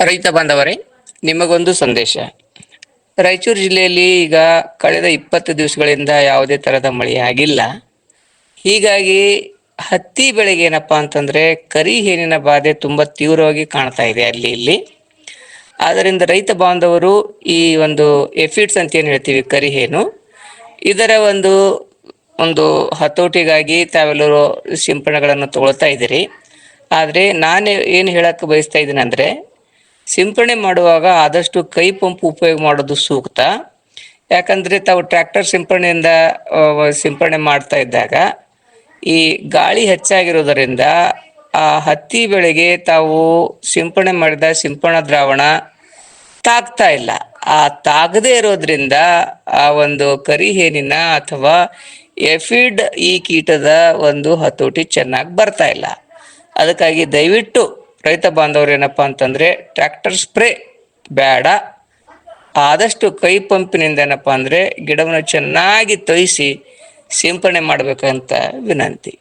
ರೈತ ಬಾಂಧವರೇ, ನಿಮಗೊಂದು ಸಂದೇಶ. ರಾಯಚೂರು ಜಿಲ್ಲೆಯಲ್ಲಿ ಈಗ ಕಳೆದ 20 ದಿವಸಗಳಿಂದ ಯಾವುದೇ ಥರದ ಮಳೆ ಆಗಿಲ್ಲ. ಹೀಗಾಗಿ ಹತ್ತಿ ಬೆಳೆಗೆ ಏನಪ್ಪಾ ಅಂತಂದ್ರೆ ಕರಿ ಹೇನಿನ ಬಾಧೆ ತುಂಬಾ ತೀವ್ರವಾಗಿ ಕಾಣ್ತಾ ಇದೆ ಅಲ್ಲಿ ಇಲ್ಲಿ. ಆದ್ದರಿಂದ ರೈತ ಬಾಂಧವರು ಈ ಒಂದು ಎಫಿಡ್ಸ್ ಅಂತ ಏನು ಹೇಳ್ತೀವಿ, ಕರಿಹೇನು, ಇದರ ಒಂದು ಒಂದು ಹತೋಟಿಗಾಗಿ ತಾವೆಲ್ಲರೂ ಸಿಂಪಡಣೆಗಳನ್ನು ತಗೊಳ್ತಾ ಇದ್ದೀರಿ. ಆದರೆ ನಾನು ಏನು ಹೇಳಕ್ಕೆ ಬಯಸ್ತಾ ಇದ್ದೀನಿ ಅಂದರೆ, ಸಿಂಪಡಣೆ ಮಾಡುವಾಗ ಆದಷ್ಟು ಕೈ ಪಂಪ್ ಉಪಯೋಗ ಮಾಡೋದು ಸೂಕ್ತ. ಯಾಕಂದರೆ ತಾವು ಟ್ರ್ಯಾಕ್ಟರ್ ಸಿಂಪಡಣೆಯಿಂದ ಸಿಂಪಡಣೆ ಮಾಡ್ತಾ ಇದ್ದಾಗ ಈ ಗಾಳಿ ಹೆಚ್ಚಾಗಿರೋದರಿಂದ ಆ ಹತ್ತಿ ಬೆಳೆಗೆ ತಾವು ಸಿಂಪಡಣೆ ಮಾಡಿದ ಸಿಂಪಡಣಾ ದ್ರಾವಣ ತಾಗ್ತಾ ಇಲ್ಲ. ಆ ತಾಗದೇ ಇರೋದ್ರಿಂದ ಆ ಒಂದು ಕರಿಹೇನಿನ ಅಥವಾ ಎಫಿಡ್ ಈ ಕೀಟದ ಒಂದು ಹತೋಟಿ ಚೆನ್ನಾಗಿ ಬರ್ತಾ ಇಲ್ಲ. ಅದಕ್ಕಾಗಿ ದಯವಿಟ್ಟು ರೈತ ಬಾಂಧವರು ಏನಪ್ಪ ಅಂತಂದರೆ ಟ್ರ್ಯಾಕ್ಟರ್ ಸ್ಪ್ರೇ ಬೇಡ, ಆದಷ್ಟು ಕೈ ಪಂಪಿನಿಂದ ಏನಪ್ಪ ಅಂದರೆ ಗಿಡವನ್ನು ಚೆನ್ನಾಗಿ ತೊಯಿಸಿ ಸಿಂಪಡಣೆ ಮಾಡಬೇಕಂತ ವಿನಂತಿ.